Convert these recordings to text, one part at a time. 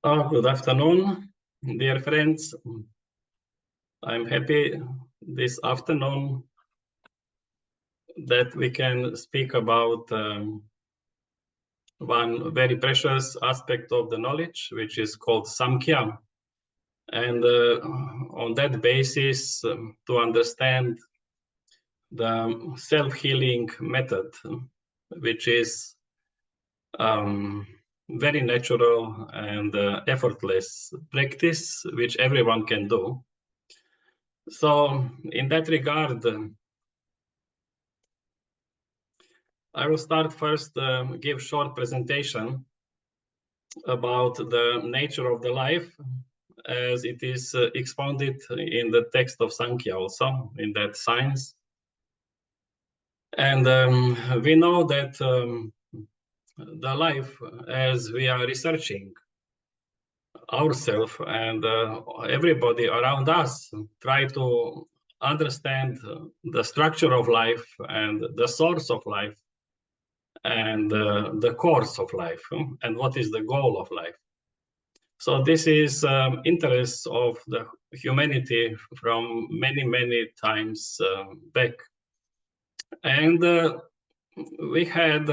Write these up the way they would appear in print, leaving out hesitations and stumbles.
Good afternoon, dear friends. I'm happy this afternoon that we can speak about one very precious aspect of the knowledge, which is called Samkhya. And on that basis, to understand the self-healing method, which is very natural and effortless practice, which everyone can do. So in that regard, I will start first, give short presentation about the nature of the life as it is expounded in the text of Samkhya also, in that science. And we know that the life, as we are researching ourselves and everybody around us, try to understand the structure of life and the source of life and the course of life and what is the goal of life. So this is interest of the humanity from many times back. And we had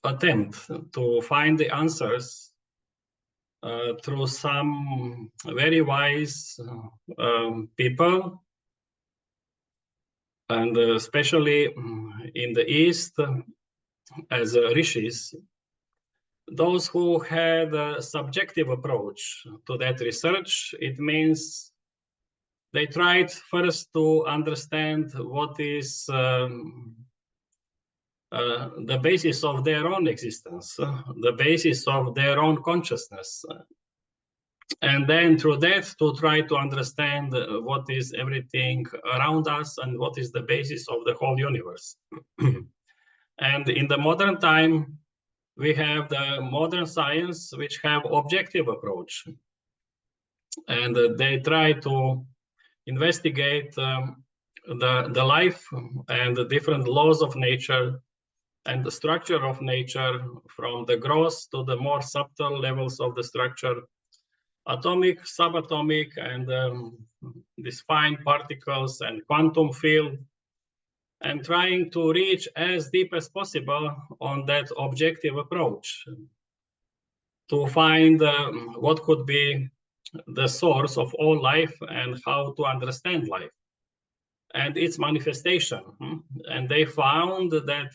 attempt to find the answers through some very wise people, and especially in the East as rishis, those who had a subjective approach to that research. It means they tried first to understand what is the basis of their own existence, the basis of their own consciousness. And then through that, to try to understand what is everything around us and what is the basis of the whole universe. And in the modern time, we have the modern science, which have objective approach. And they try to investigate the life and the different laws of nature and the structure of nature, from the gross to the more subtle levels of the structure, atomic, subatomic, and these fine particles and quantum field, and trying to reach as deep as possible on that objective approach to find what could be the source of all life and how to understand life and its manifestation. And they found that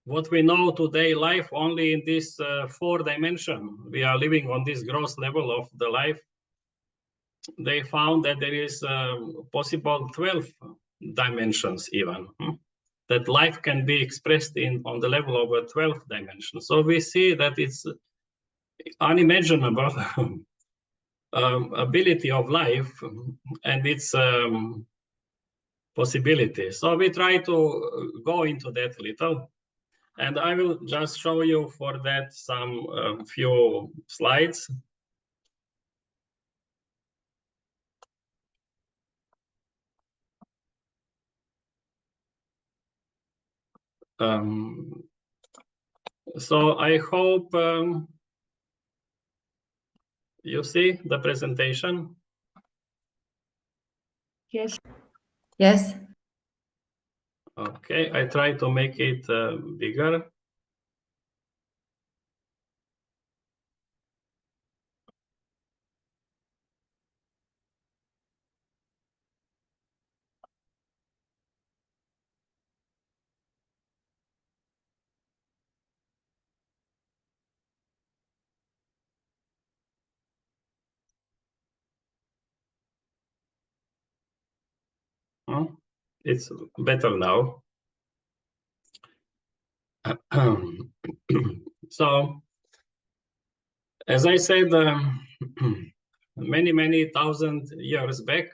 what we know today, life only in this 4 dimension, we are living on this gross level of the life. They found that there is possible 12 dimensions even, that life can be expressed on the level of a 12th dimension. So we see that it's unimaginable ability of life and its possibility. So we try to go into that little, and I will just show you for that some few slides. So I hope you see the presentation. Yes. Yes. Okay, I try to make it bigger. It's better now. So, as I said, many thousand years back,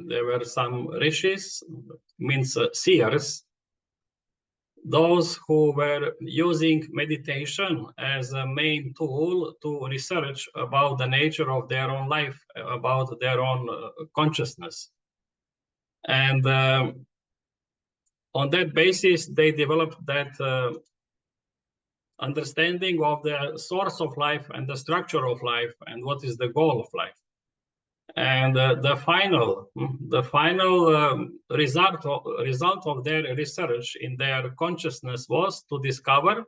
there were some rishis, means seers, those who were using meditation as a main tool to research about the nature of their own life, about their own consciousness. And on that basis, they developed that understanding of the source of life and the structure of life and what is the goal of life. And the final result of their research in their consciousness was to discover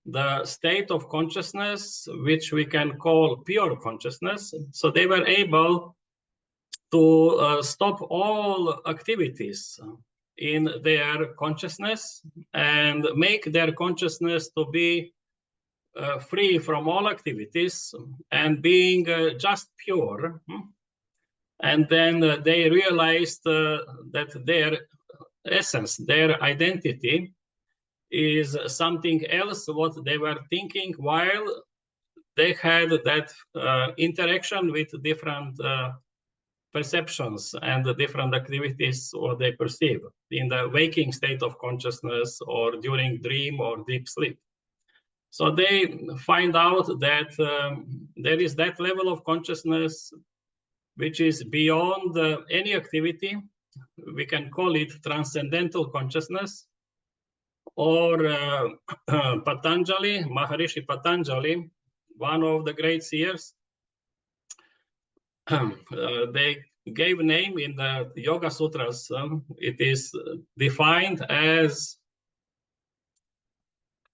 the state of consciousness, which we can call pure consciousness. So they were able to stop all activities in their consciousness and make their consciousness to be free from all activities and being just pure. And then they realized that their essence, their identity, is something else what they were thinking while they had that interaction with different perceptions and the different activities what they perceive in the waking state of consciousness or during dream or deep sleep. So they find out that there is that level of consciousness which is beyond any activity. We can call it transcendental consciousness, or Patanjali, Maharishi Patanjali, one of the great seers, they gave name in the Yoga Sutras. It is defined as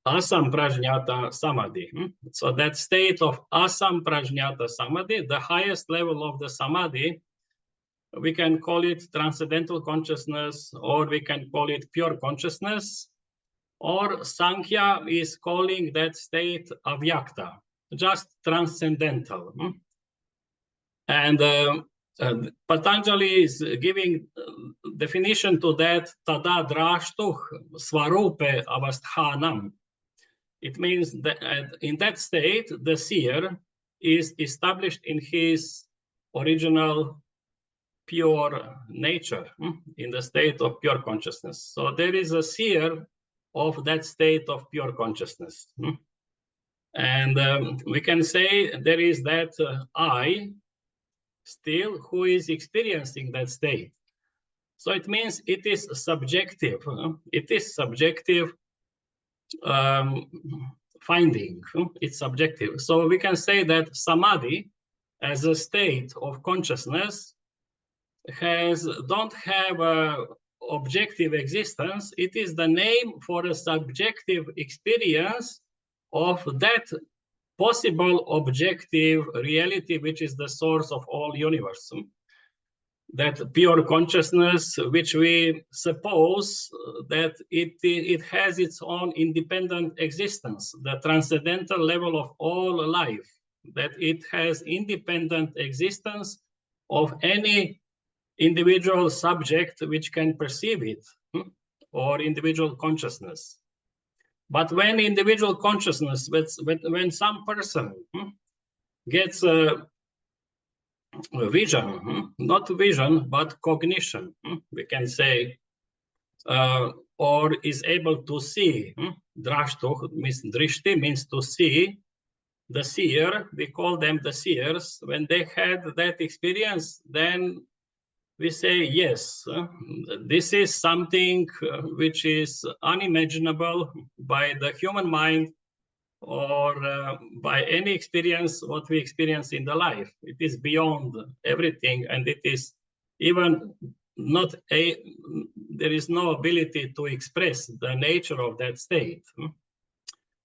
Asamprajñata Samadhi. So that state of Asamprajñata Samadhi, the highest level of the Samadhi, we can call it transcendental consciousness, or we can call it pure consciousness, or Samkhya is calling that state avyakta, just transcendental. And Patanjali is giving definition to that, tada drashtuh svarupe avasthanam. It means that in that state, the seer is established in his original pure nature, in the state of pure consciousness. So there is a seer of that state of pure consciousness. And we can say there is that I still who is experiencing that state. So it means it is subjective. It is subjective finding. It's subjective. So we can say that samadhi as a state of consciousness don't have a objective existence. It is the name for a subjective experience of that possible objective reality, which is the source of all universe. That pure consciousness, which we suppose that it has its own independent existence, the transcendental level of all life, that it has independent existence of any individual subject which can perceive it, or individual consciousness. But when individual consciousness, when some person gets a vision, not vision, but cognition, we can say, or is able to see, drashtuh means drishti means to see, the seer, we call them the seers. When they had that experience, then we say, yes, this is something which is unimaginable by the human mind or by any experience what we experience in the life. It is beyond everything, and it is even not there is no ability to express the nature of that state.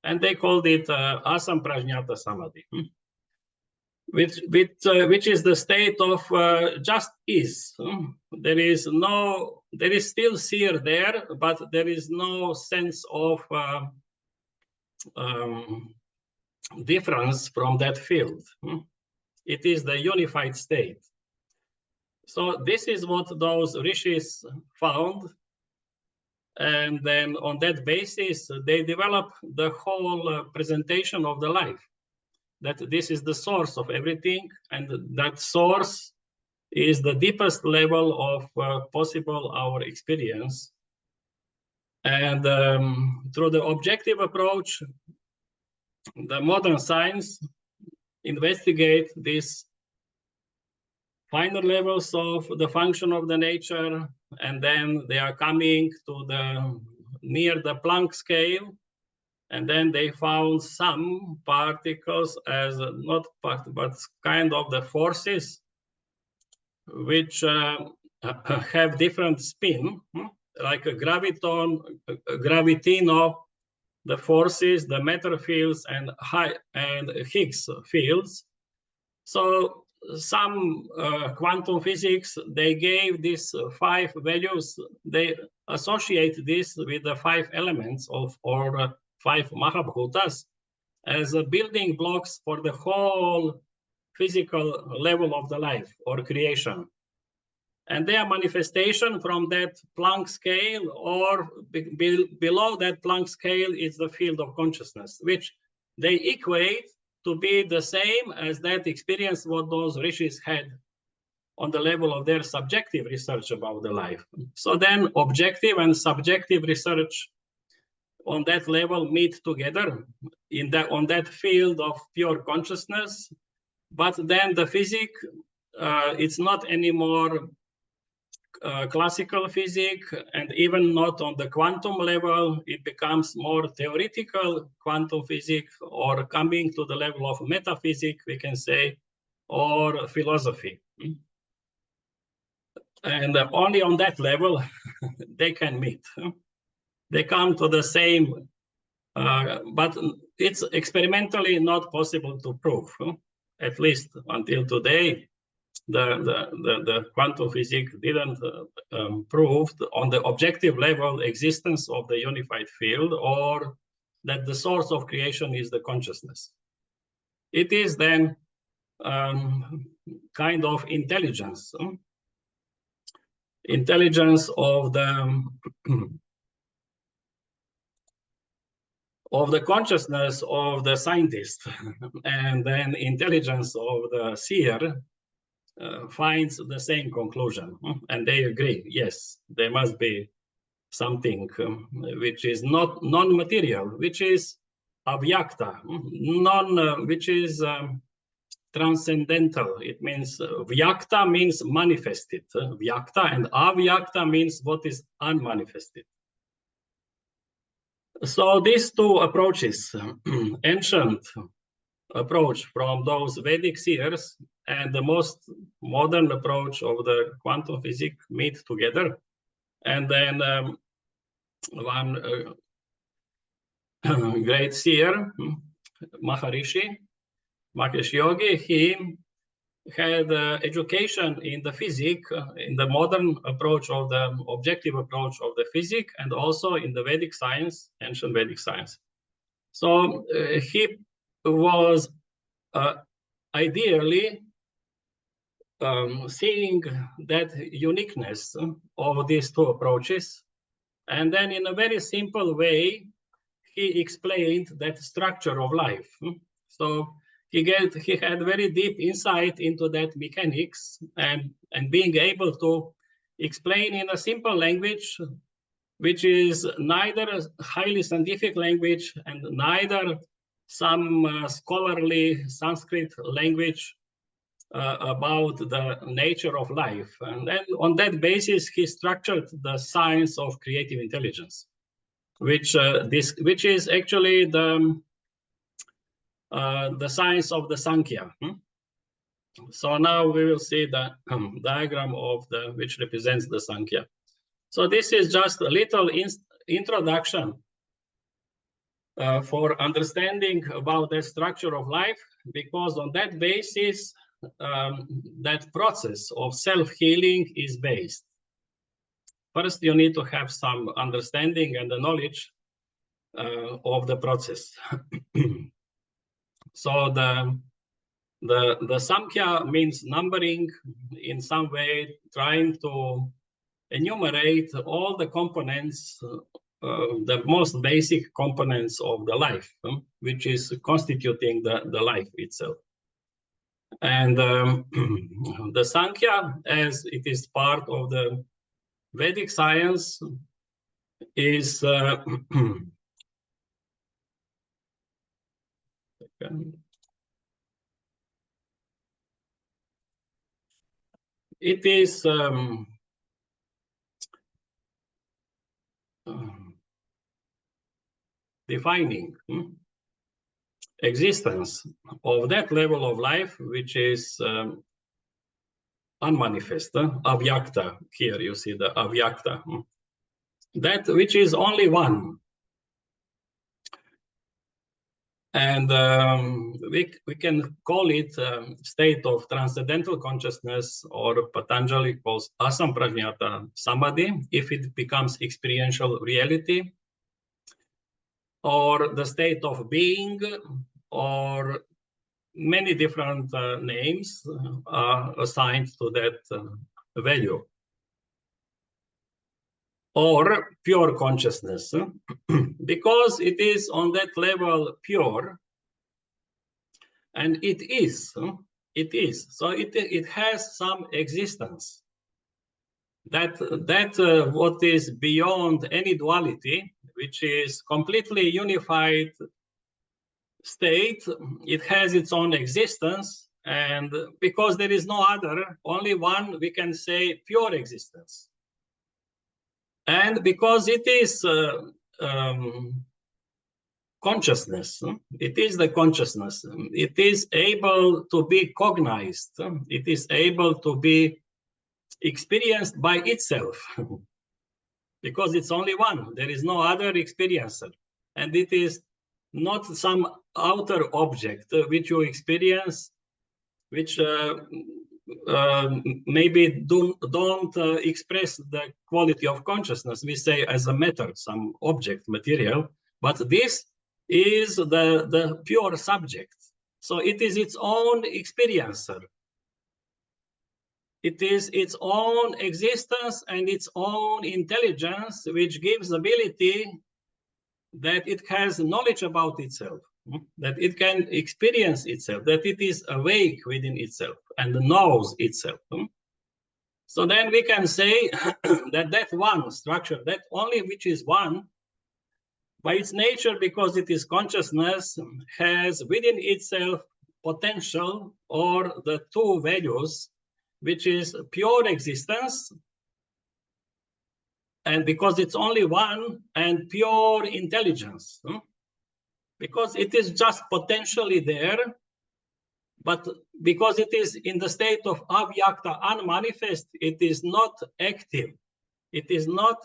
And they called it Asamprajñata Samadhi. Which is the state of just is. There is still seer there, but there is no sense of difference from that field. It is the unified state. So this is what those rishis found. And then on that basis, they develop the whole presentation of the life. That this is the source of everything, and that source is the deepest level of possible our experience. And through the objective approach, the modern science investigate these finer levels of the function of the nature, and then they are coming to the near the Planck scale. And then they found some particles as not part, but kind of the forces which have different spin, like a gravitino, the forces, the matter fields, and Higgs fields. So some quantum physics, they gave these 5 values. They associate this with the 5 elements of, or 5 Mahabhutas as building blocks for the whole physical level of the life or creation. And their manifestation from that Planck scale or below that Planck scale is the field of consciousness, which they equate to be the same as that experience what those rishis had on the level of their subjective research about the life. So then objective and subjective research on that level meet together on that field of pure consciousness. But then the physics, it's not anymore classical physics, and even not on the quantum level. It becomes more theoretical quantum physics, or coming to the level of metaphysics, we can say, or philosophy. And only on that level they can meet. They come to the same, but it's experimentally not possible to prove, at least until today. The quantum physics didn't prove on the objective level existence of the unified field, or that the source of creation is the consciousness. It is then kind of intelligence, intelligence of the of the consciousness of the scientist, and then intelligence of the seer finds the same conclusion, and they agree, yes, there must be something which is not non-material, which is avyakta, which is transcendental. It means vyakta means manifested, vyakta, and avyakta means what is unmanifested. So these two approaches, ancient approach from those Vedic seers and the most modern approach of the quantum physics meet together. And then one great seer, Maharishi, Mahesh Yogi, he had education in the physics, in the modern approach of the objective approach of the physics, and also in the Vedic science, ancient Vedic science. So he was ideally seeing that uniqueness of these two approaches. And then in a very simple way, he explained that structure of life. So he had very deep insight into that mechanics, and being able to explain in a simple language, which is neither a highly scientific language and neither some scholarly Sanskrit language about the nature of life. And then on that basis, he structured the science of creative intelligence, which is actually the science of the Samkhya. So now we will see the diagram of which represents the Samkhya. So this is just a little introduction for understanding about the structure of life, because on that basis, that process of self-healing is based. First, you need to have some understanding and the knowledge of the process. So the Samkhya means numbering, in some way trying to enumerate all the components, the most basic components of the life, which is constituting the life itself. And the Samkhya, as it is part of the Vedic science, is it is defining existence of that level of life which is unmanifest, avyakta. Here you see the avyakta. That which is only one. And we can call it state of transcendental consciousness, or Patanjali calls asamprajñata samadhi, if it becomes experiential reality, or the state of being, or many different names are assigned to that value. Or pure consciousness, because it is on that level pure, and it is. So it has some existence. That what is beyond any duality, which is completely unified state, it has its own existence, and because there is no other, only one, we can say pure existence. And because it is consciousness, it is the consciousness, it is able to be cognized, it is able to be experienced by itself, because it's only one, there is no other experiencer, and it is not some outer object which you experience, which maybe don't express the quality of consciousness. We say as a matter, some object, material, but this is the pure subject. So it is its own experiencer. It is its own existence and its own intelligence, which gives ability that it has knowledge about itself, that it can experience itself, that it is awake within itself and knows itself. So then we can say that one structure, that only which is one, by its nature, because it is consciousness, has within itself potential, or the two values, which is pure existence, and because it's only one, and pure intelligence, because it is just potentially there, but because it is in the state of avyakta, unmanifest, it is not active. It is not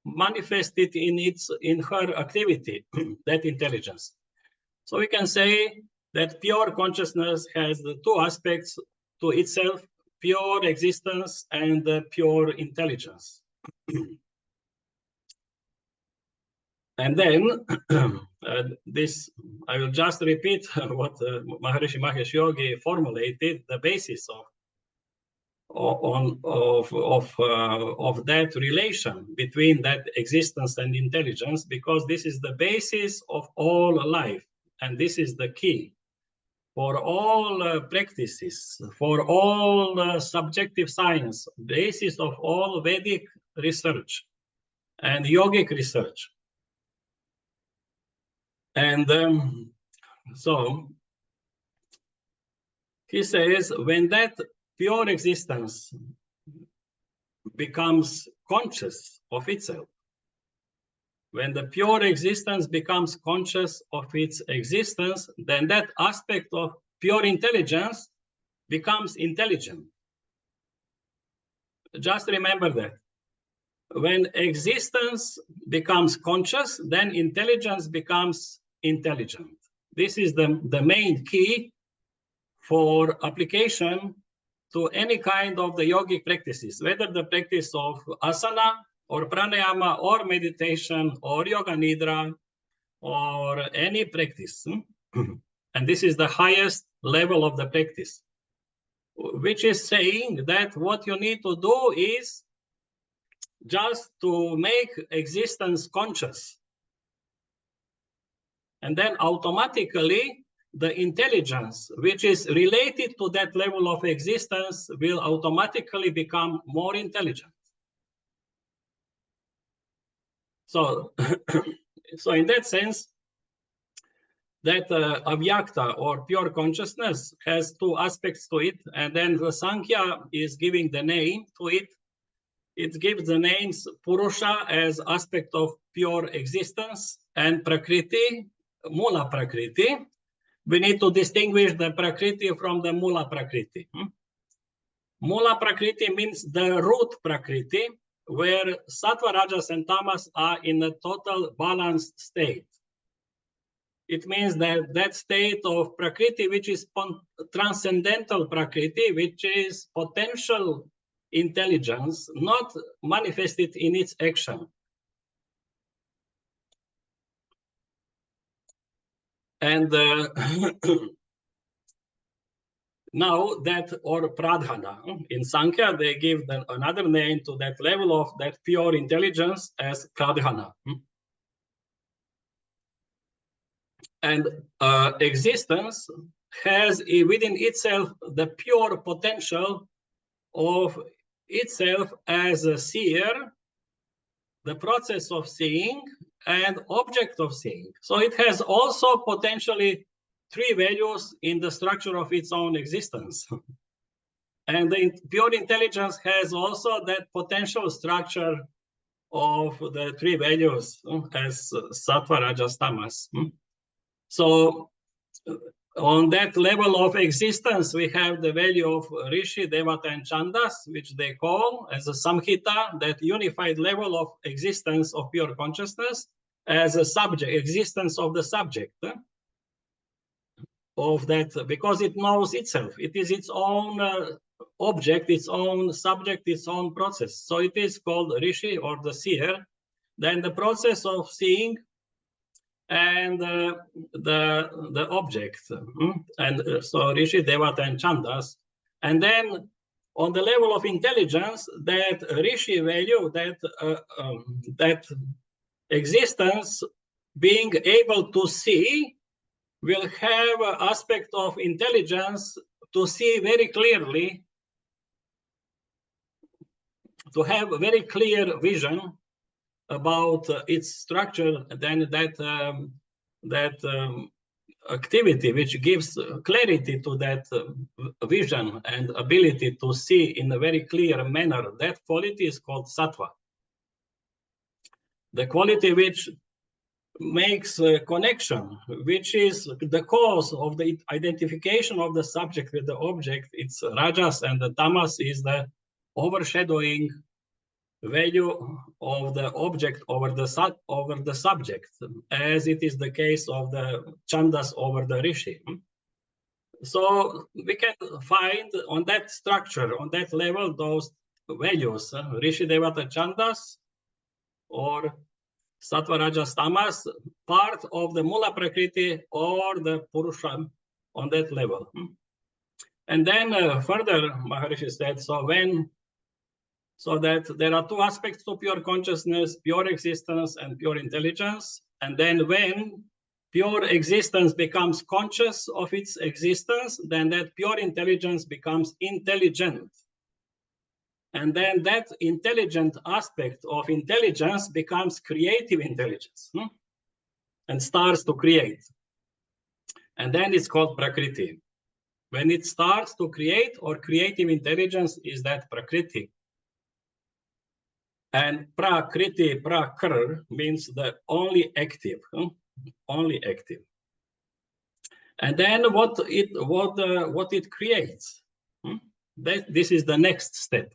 manifested in her activity, that intelligence. So we can say that pure consciousness has the two aspects to itself: pure existence and pure intelligence. And then this, I will just repeat what Maharishi Mahesh Yogi formulated, the basis of that relation between that existence and intelligence, because this is the basis of all life, and this is the key for all practices, for all subjective science, basis of all Vedic research and yogic research. And so he says, when that pure existence becomes conscious of itself, when the pure existence becomes conscious of its existence, then that aspect of pure intelligence becomes intelligent. Just remember that. When existence becomes conscious, then intelligence becomes intelligent. This is the main key for application to any kind of the yogic practices, whether the practice of asana or pranayama or meditation or yoga nidra or any practice. And this is the highest level of the practice, which is saying that what you need to do is just to make existence conscious. And then automatically the intelligence which is related to that level of existence will automatically become more intelligent. So, so in that sense, that avyakta or pure consciousness has two aspects to it, and then the Samkhya is giving the name to it. It gives the names Purusha as aspect of pure existence, and Prakriti, Mula Prakriti. We need to distinguish the Prakriti from the Mula Prakriti. Mula Prakriti means the root Prakriti, where Sattva, Rajas, and Tamas are in a total balanced state. It means that that state of Prakriti, which is transcendental Prakriti, which is potential intelligence, not manifested in its action. And now that, or pradhana, in Samkhya, they give another name to that level of that pure intelligence as pradhana. And existence has within itself the pure potential of itself as a seer, the process of seeing, and object of seeing. So it has also potentially three values in the structure of its own existence. And the pure intelligence has also that potential structure of the three values as sattva, rajas, tamas. So on that level of existence, we have the value of Rishi, Devata, and Chandas, which they call as a Samkhya, that unified level of existence of pure consciousness as a subject, existence of the subject of that, because it knows itself. It is its own object, its own subject, its own process. So it is called Rishi or the seer. Then the process of seeing and the object, and so Rishi, Devata, and Chandas. And then on the level of intelligence, that Rishi value, that existence, being able to see, will have an aspect of intelligence to see very clearly, to have a very clear vision about its structure. Then that activity which gives clarity to that vision and ability to see in a very clear manner, that quality is called sattva. The quality which makes a connection, which is the cause of the identification of the subject with the object, it's rajas, and the tamas is the overshadowing value of the object over the subject, as it is the case of the chandas over the rishi. So we can find on that structure, on that level, those values, rishi, devata, chandas, or sattva, rajas, tamas, part of the mula prakriti or the purusha on that level. And then further, Maharishi said, so that there are two aspects to pure consciousness, pure existence and pure intelligence. And then when pure existence becomes conscious of its existence, then that pure intelligence becomes intelligent. And then that intelligent aspect of intelligence becomes creative intelligence and starts to create. And then it's called Prakriti. When it starts to create, or creative intelligence is that Prakriti. And Prakriti, Prakr, means the only active, only active. And then what it creates. This is the next step.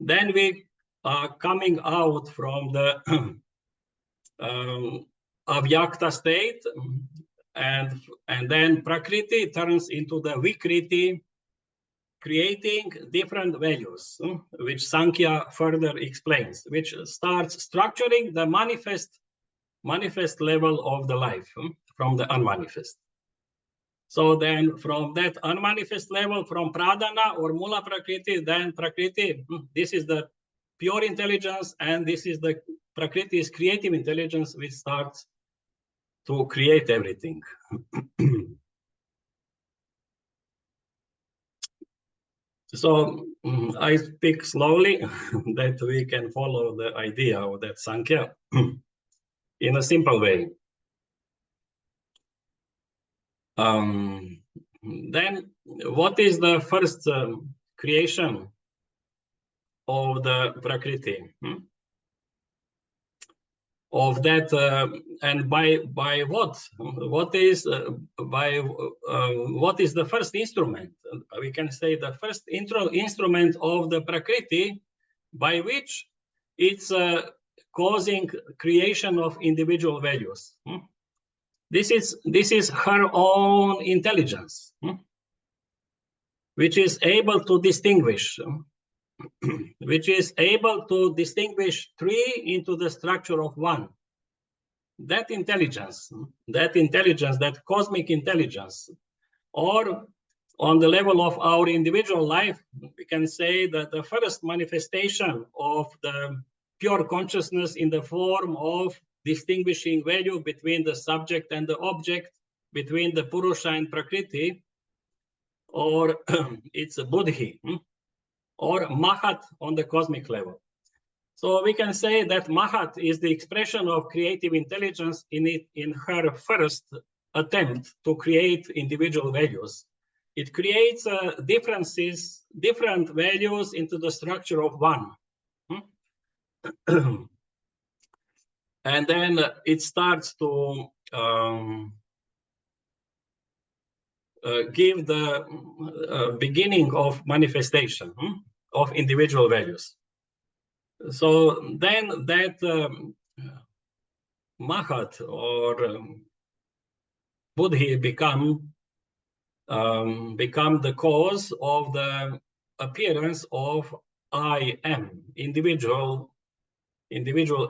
Then we are coming out from the avyakta state, and then Prakriti turns into the Vikriti, creating different values, which Samkhya further explains, which starts structuring the manifest level of the life from the unmanifest. So then from that unmanifest level, from pradhana or mula prakriti, then prakriti, this is the pure intelligence, and this is the prakriti's creative intelligence, which starts to create everything. So I speak slowly that we can follow the idea of that Samkhya in a simple way. Then what is the first creation of the Prakriti? of that, and by what? What is what is the first instrument? We can say the first instrument of the Prakriti, by which it's causing creation of individual values. This is her own intelligence, which is able to distinguish, which is able to distinguish three into the structure of one. That intelligence, that cosmic intelligence, or on the level of our individual life, we can say that the first manifestation of the pure consciousness in the form of distinguishing value between the subject and the object, between the Purusha and Prakriti, or it's a Buddhi, or Mahat on the cosmic level. So we can say that Mahat is the expression of creative intelligence in her first attempt to create individual values. It creates different values into the structure of one. And then it starts to give the beginning of manifestation of individual values. So then that Mahat or Buddhi become the cause of the appearance of I am, individual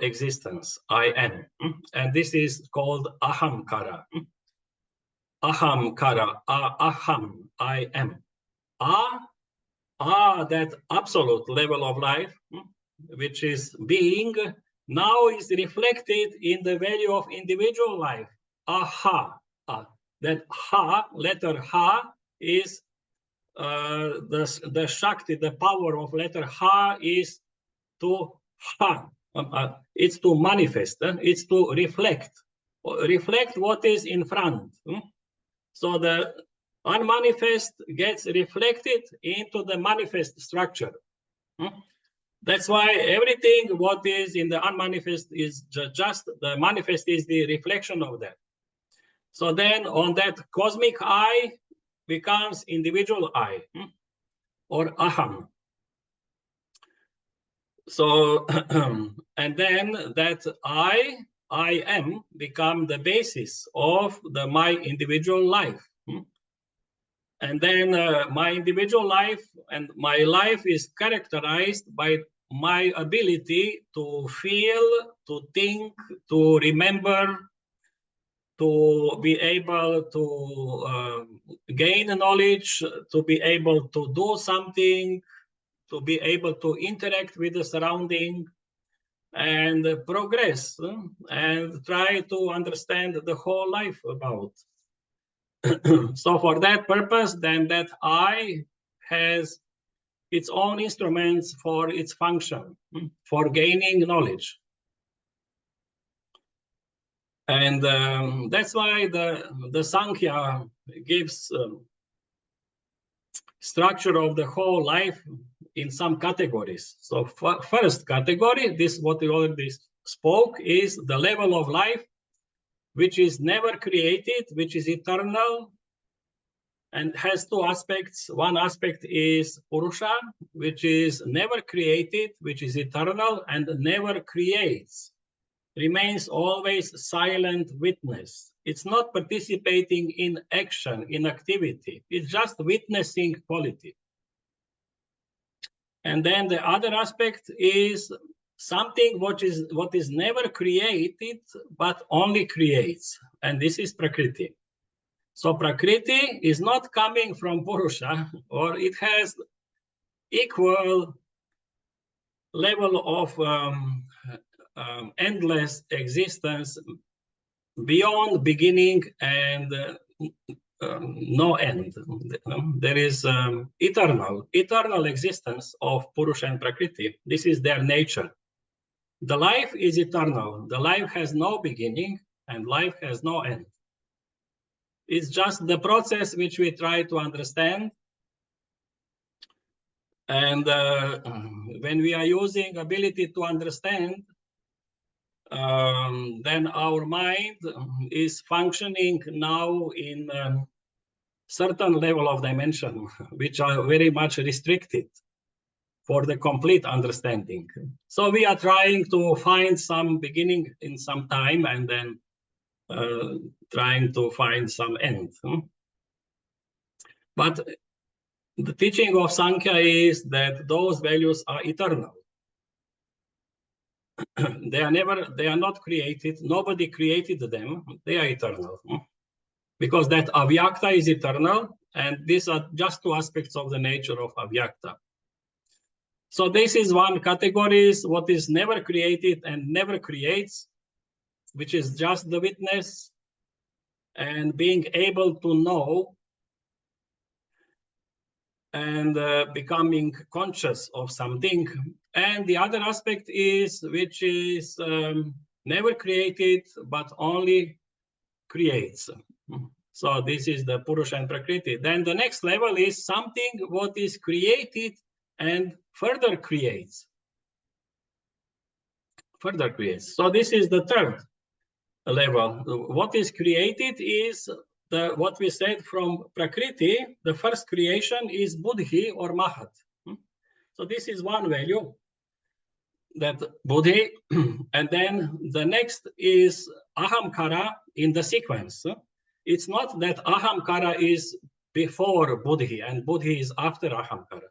existence, I am. And this is called ahamkara. Ahamkara, aham, I am. That absolute level of life, which is being, now is reflected in the value of individual life. Aha. That ha, letter ha, is the Shakti, the power of letter ha is to ha. It's to manifest, it's to reflect what is in front. So the unmanifest gets reflected into the manifest structure. That's why everything what is in the unmanifest is just the manifest is the reflection of that. So then on that cosmic I becomes individual I, or aham. So, and then that I am become the basis of my individual life. And then my individual life and my life is characterized by my ability to feel, to think, to remember, to be able to gain knowledge, to be able to do something, to be able to interact with the surrounding and progress and try to understand the whole life about. So for that purpose, then that I has its own instruments for its function, for gaining knowledge. And that's why the Samkhya gives structure of the whole life in some categories. So first category, this what we already spoke, is the level of life which is never created, which is eternal, and has two aspects. One aspect is Purusha, which is never created, which is eternal and never creates, remains always silent witness. It's not participating in action, in activity. It's just witnessing quality. And then the other aspect is something what is never created, but only creates. And this is Prakriti. So Prakriti is not coming from Purusha, or it has equal level of endless existence beyond beginning and no end. There is eternal existence of Purusha and Prakriti. This is their nature. The life is eternal. The life has no beginning and life has no end. It's just the process which we try to understand. And when we are using ability to understand, then our mind is functioning now in certain level of dimension, which are very much restricted for the complete understanding. So we are trying to find some beginning in some time and then trying to find some end. But the teaching of Samkhya is that those values are eternal. They are not created. Nobody created them. They are eternal. Because that avyakta is eternal, and these are just two aspects of the nature of avyakta. So this is one category, is what is never created and never creates, which is just the witness and being able to know and becoming conscious of something. And the other aspect is, which is never created, but only creates. So this is the Purusha and Prakriti. Then the next level is something what is created and further creates. Further creates. So this is the third level. What is created is what we said from Prakriti. The first creation is Buddhi or Mahat. So this is one value, that Buddhi. And then the next is Ahamkara in the sequence. It's not that Ahamkara is before Buddhi and Buddhi is after Ahamkara.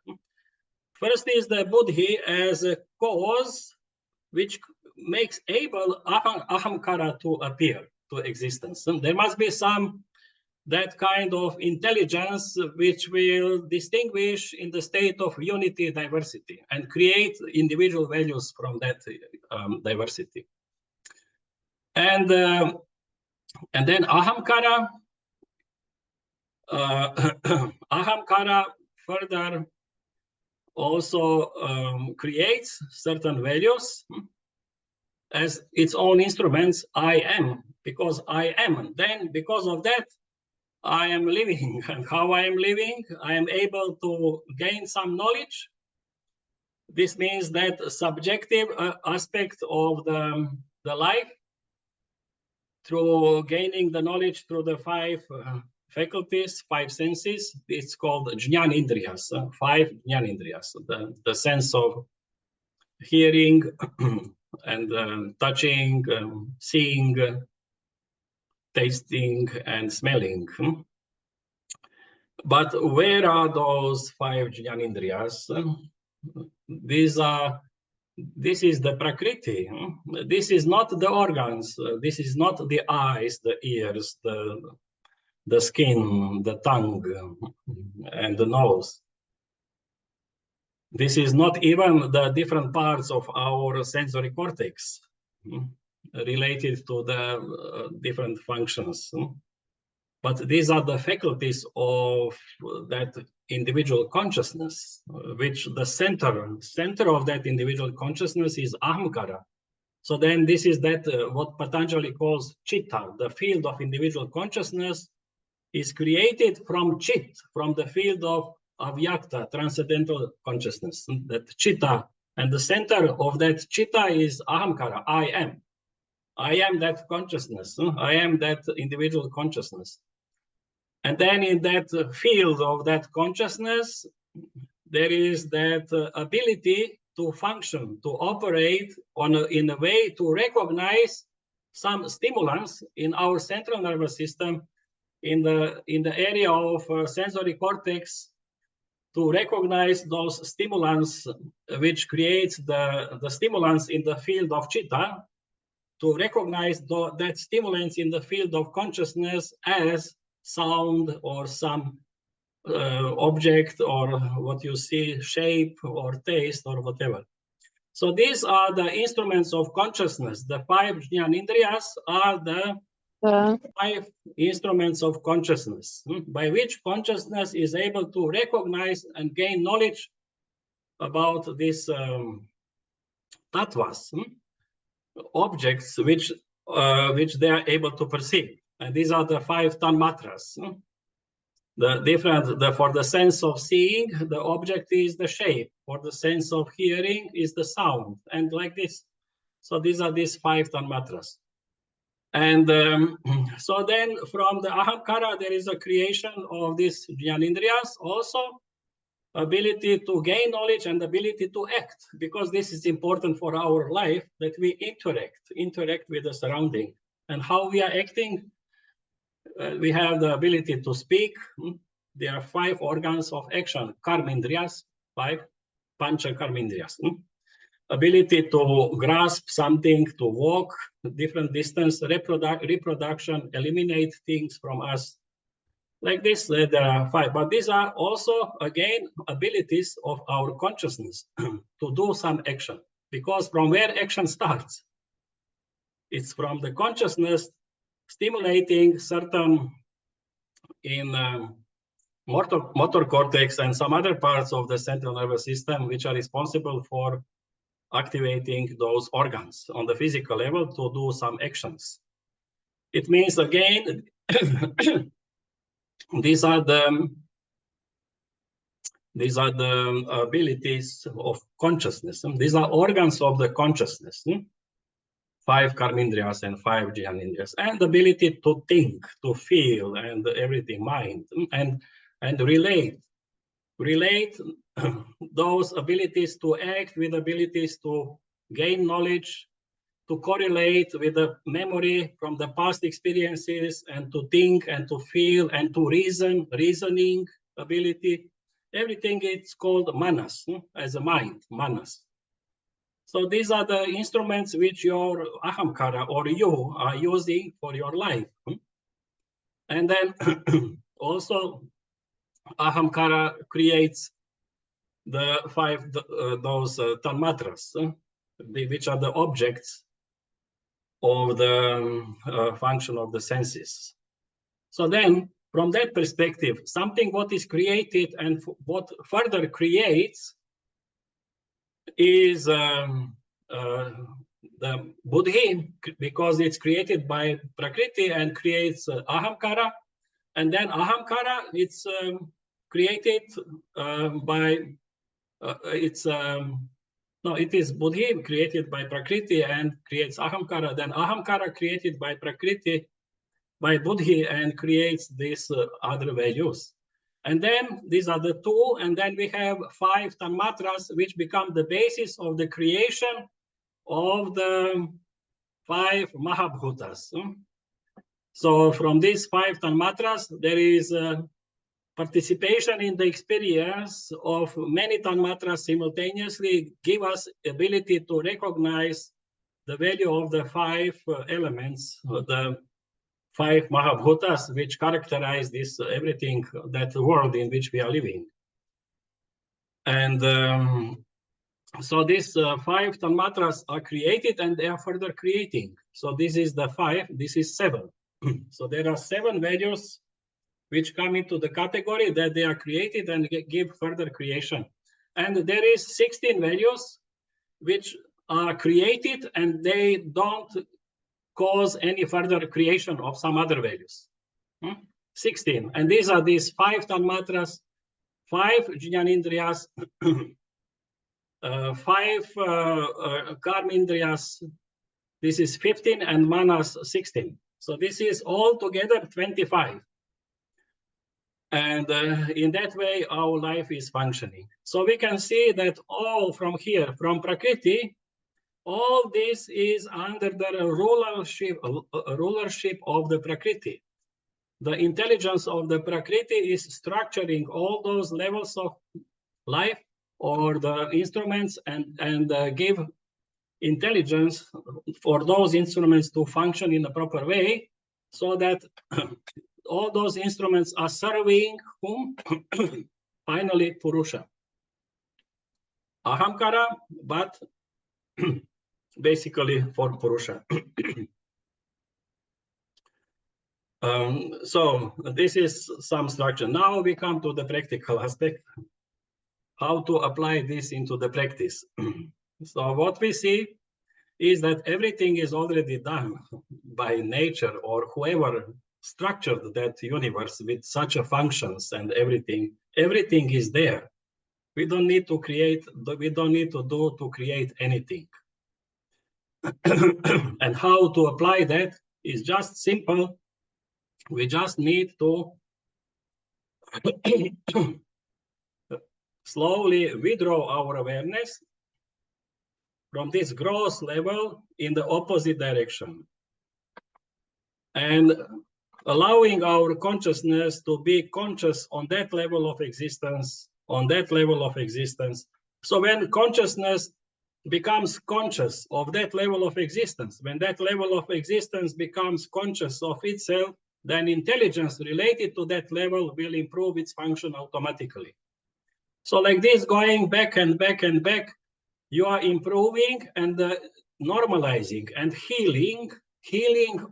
First is the Buddhi as a cause which makes able Ahamkara to appear to existence. There must be some that kind of intelligence which will distinguish in the state of unity diversity and create individual values from that diversity. And then Ahamkara, Ahamkara further also creates certain values as its own instruments. I am, because I am. Then because of that, I am living. And how I am living, I am able to gain some knowledge. This means that subjective aspect of the life through gaining the knowledge through the five faculties, five senses. It's called Jnanindriyas, five Jnanindriyas, the sense of hearing and touching, seeing, tasting, and smelling. But where are those five Jnanindriyas? This is the Prakriti. This is not the organs. This is not the eyes, the ears, the skin, the tongue, and the nose. This is not even the different parts of our sensory cortex related to the different functions. But these are the faculties of that individual consciousness, which the center of that individual consciousness is Ahamkara. So then this is that what Patanjali calls Chitta, the field of individual consciousness is created from Chit, from the field of Avyakta, transcendental consciousness, that Chitta. And the center of that Chitta is Ahamkara, I am. I am that consciousness. I am that individual consciousness. And then in that field of that consciousness, there is that ability to function, to operate in a way to recognize some stimulants in our central nervous system, in the area of sensory cortex, to recognize those stimulants which creates the stimulants in the field of Chitta, to recognize that stimulants in the field of consciousness as sound or some object or what you see, shape or taste or whatever. So these are the instruments of consciousness. The five Jnanindriyas are the five instruments of consciousness, by which consciousness is able to recognize and gain knowledge about these tattvas, objects which they are able to perceive. And these are the five tanmatras. For the sense of seeing, the object is the shape. For the sense of hearing is the sound, and like this. So these are these 5 tanmatras. And so then from the ahamkara, there is a creation of these jnanindriyas, also ability to gain knowledge and ability to act, because this is important for our life, that we interact with the surrounding. And how we are acting, we have the ability to speak. There are 5 organs of action, karmindriyas, 5 pancha karmindriyas. Ability to grasp something, to walk different distance, reproduction, eliminate things from us. Like this, there are 5. But these are also, again, abilities of our consciousness to do some action. Because from where action starts, it's from the consciousness stimulating certain in motor cortex and some other parts of the central nervous system, which are responsible for activating those organs on the physical level to do some actions. It means, again, these are the abilities of consciousness. These are organs of the consciousness. 5 karmindriyas and 5 jnanindriyas, and the ability to think, to feel, and everything, mind, and relate those abilities to act with abilities to gain knowledge, to correlate with the memory from the past experiences, and to think and to feel and to reasoning ability. Everything is called manas, as a mind, manas. So these are the instruments which your ahamkara or you are using for your life. And then also ahamkara creates the 5 those tanmatras, which are the objects of the function of the senses. So then, from that perspective, something what is created and what further creates is the buddhi, because it's created by prakriti and creates ahamkara, and then ahamkara it's created by it is buddhi created by prakriti and creates ahamkara, then ahamkara created by prakriti by buddhi and creates these other values. And then these are the 2, and then we have 5 tanmatras, which become the basis of the creation of the 5 mahabhutas. So from these 5 tanmatras, there is participation in the experience of many tanmatras simultaneously, give us ability to recognize the value of the 5 elements, the 5 mahabhutas, which characterize this everything, that world in which we are living. And so these 5 tanmatras are created and they are further creating. So this is the 5, this is 7. So there are 7 values which come into the category that they are created and give further creation. And there is 16 values which are created and they don't cause any further creation of some other values. 16. And these are these 5 tanmatras, 5 jnanindriyas, 5 karmindriyas. This is 15, and manas 16. So this is all together 25. And in that way, our life is functioning. So we can see that all from here, from Prakriti, all this is under the rulership of the Prakriti. The intelligence of the Prakriti is structuring all those levels of life or the instruments and give intelligence for those instruments to function in a proper way, so that all those instruments are serving whom? Finally, Purusha. Ahamkara, but basically for Purusha. So this is some structure. Now we come to the practical aspect, how to apply this into the practice. So what we see is that everything is already done by nature, or whoever structured that universe with such a functions and everything. Everything is there. We don't need to create, we don't need to do to create anything. And how to apply that is just simple. We just need to slowly withdraw our awareness from this gross level in the opposite direction, and allowing our consciousness to be conscious on that level of existence, So when consciousness becomes conscious of that level of existence, when that level of existence becomes conscious of itself, then intelligence related to that level will improve its function automatically. So like this, going back and back and back, you are improving and normalizing and healing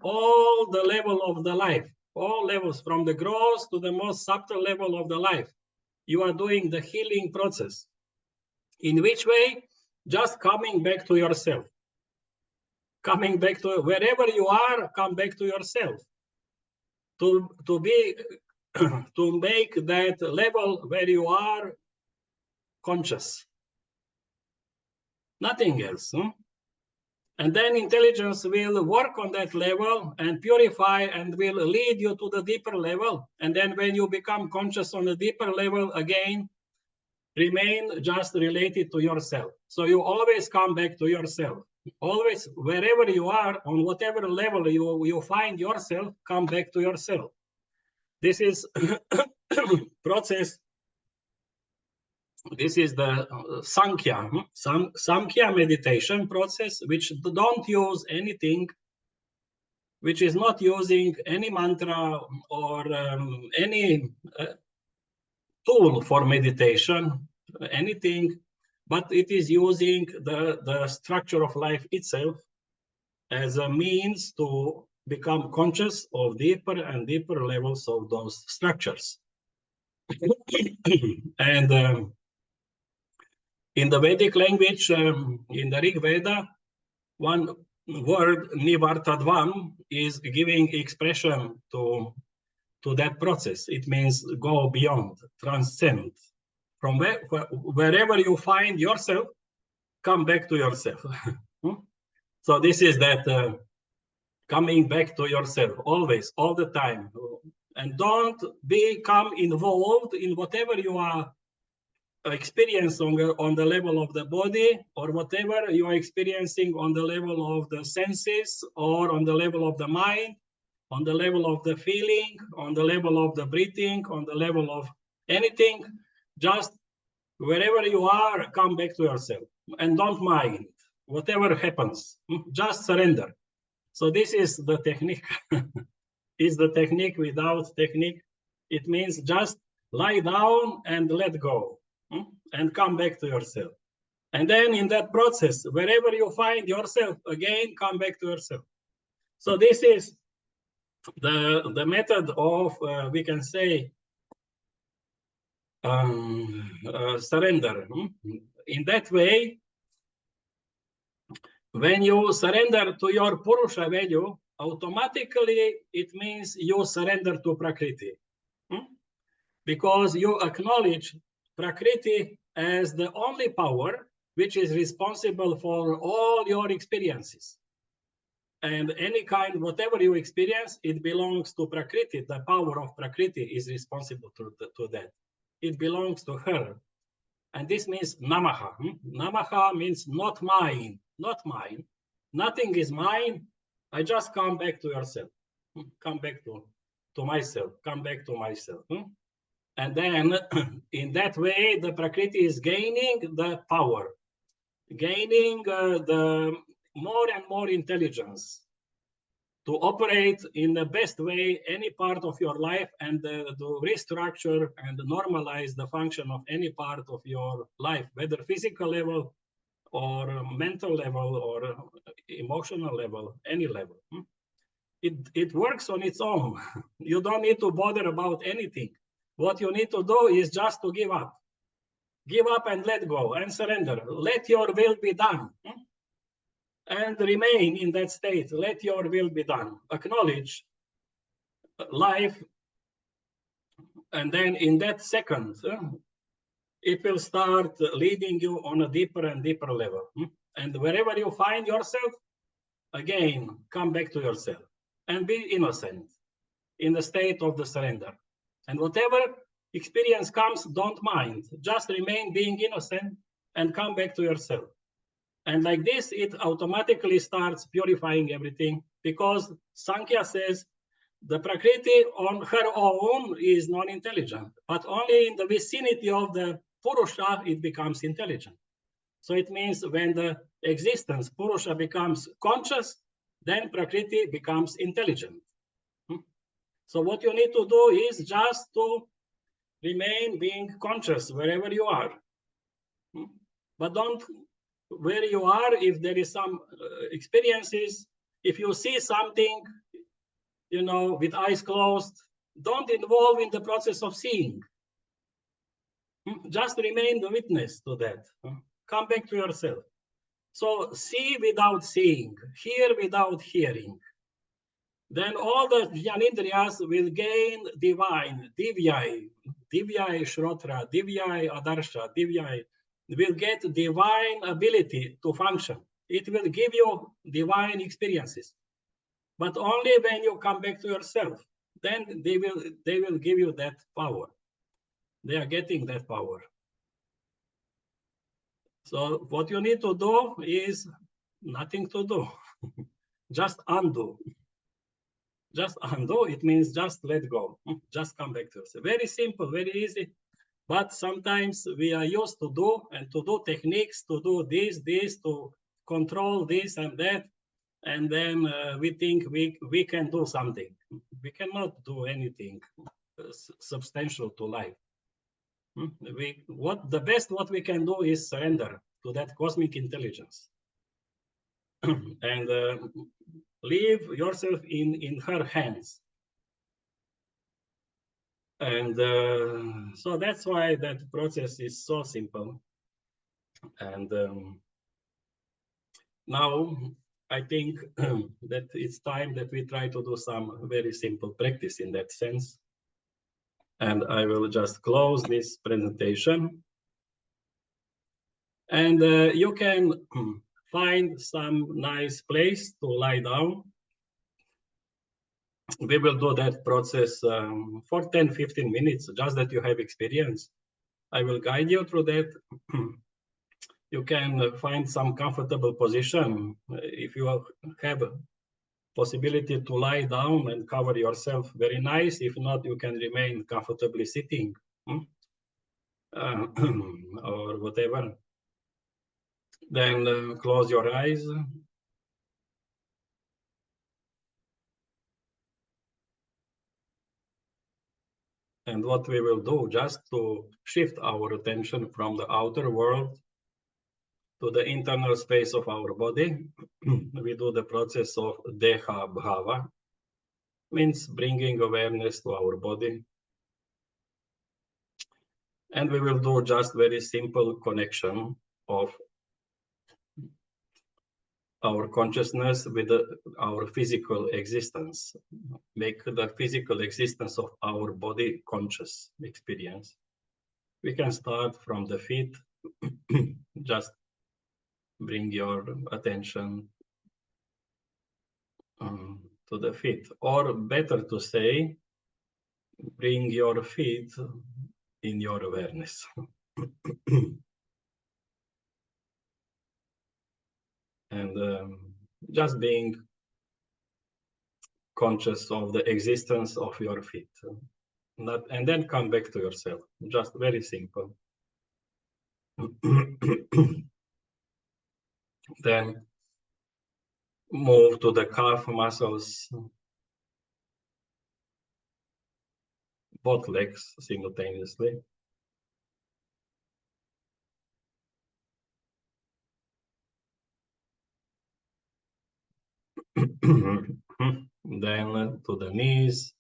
all the level of the life, all levels from the gross to the most subtle level of the life. You are doing the healing process. In which way? Just coming back to yourself. Coming back to wherever you are, come back to yourself. To make that level where you are conscious. Nothing else. And then intelligence will work on that level and purify and will lead you to the deeper level. And then when you become conscious on a deeper level, again, remain just related to yourself. So you always come back to yourself. Always, wherever you are, on whatever level you find yourself, come back to yourself. This is process. This is the Samkhya meditation process, which don't use anything, which is not using any mantra or any tool for meditation, anything, but it is using the structure of life itself as a means to become conscious of deeper and deeper levels of those structures. And in the Vedic language, in the Rig Veda, one word, Nivartadvam, is giving expression to that process. It means go beyond, transcend. From wherever you find yourself, come back to yourself. So this is that coming back to yourself, always, all the time. And don't become involved in whatever you are experiencing on the level of the body, or whatever you are experiencing on the level of the senses, or on the level of the mind, on the level of the feeling, on the level of the breathing, on the level of anything. Just wherever you are, come back to yourself and don't mind whatever happens. Just surrender. So this is the technique. Is the technique without technique. It means just lie down and let go. And come back to yourself. And then in that process, wherever you find yourself, again, come back to yourself. So this is the method of, we can say, surrender. In that way, when you surrender to your Purusha value, automatically it means you surrender to Prakriti. Because you acknowledge Prakriti as the only power which is responsible for all your experiences. And any kind, whatever you experience, it belongs to Prakriti. The power of Prakriti is responsible to that. It belongs to her. And this means Namaha. Namaha means not mine, not mine. Nothing is mine. I just come back to yourself. Come back to myself. Come back to myself. And then in that way, the Prakriti is gaining the power, gaining the more and more intelligence to operate in the best way any part of your life, and to restructure and normalize the function of any part of your life, whether physical level or mental level or emotional level, any level. It works on its own. You don't need to bother about anything. What you need to do is just to give up. Give up and let go and surrender. Let your will be done. And remain in that state. Let your will be done. Acknowledge life. And then in that second, it will start leading you on a deeper and deeper level. And wherever you find yourself, again, come back to yourself and be innocent in the state of the surrender. And whatever experience comes, don't mind. Just remain being innocent and come back to yourself. And like this, it automatically starts purifying everything, because Samkhya says the Prakriti on her own is non-intelligent, but only in the vicinity of the Purusha it becomes intelligent. So it means when the existence, Purusha, becomes conscious, then Prakriti becomes intelligent. So what you need to do is just to remain being conscious wherever you are. But don't, where you are, if there is some experiences, if you see something, you know, with eyes closed, don't involve in the process of seeing. Just remain the witness to that. Come back to yourself. So see without seeing, hear without hearing. Then all the Jnanindriyas will gain divine, divyai, divyai shrotra, divyai adarsha, divyai, will get divine ability to function. It will give you divine experiences, but only when you come back to yourself. Then they will give you that power. They are getting that power. So what you need to do is nothing to do. Just undo. Just undo, it means just let go. Just come back to yourself. Very simple, very easy. But sometimes we are used to do techniques, to do this, to control this and that. And then we think we can do something. We cannot do anything substantial to life. The best what we can do is surrender to that cosmic intelligence. And leave yourself in her hands. And so that's why that process is so simple. And now I think that it's time that we try to do some very simple practice in that sense. And I will just close this presentation. And you can find some nice place to lie down. We will do that process for 10-15 minutes, just that you have experience. I will guide you through that. You can find some comfortable position. If you have a possibility to lie down and cover yourself, very nice. If not, you can remain comfortably sitting or whatever. Then close your eyes. And what we will do, just to shift our attention from the outer world to the internal space of our body, we do the process of Deha Bhava, means bringing awareness to our body. And we will do just very simple connection of our consciousness with our physical existence. Make the physical existence of our body conscious experience. We can start from the feet. Just bring your attention to the feet, or better to say, bring your feet in your awareness. And just being conscious of the existence of your feet. And then come back to yourself. Just very simple. Then move to the calf muscles, both legs simultaneously. Then to the knees.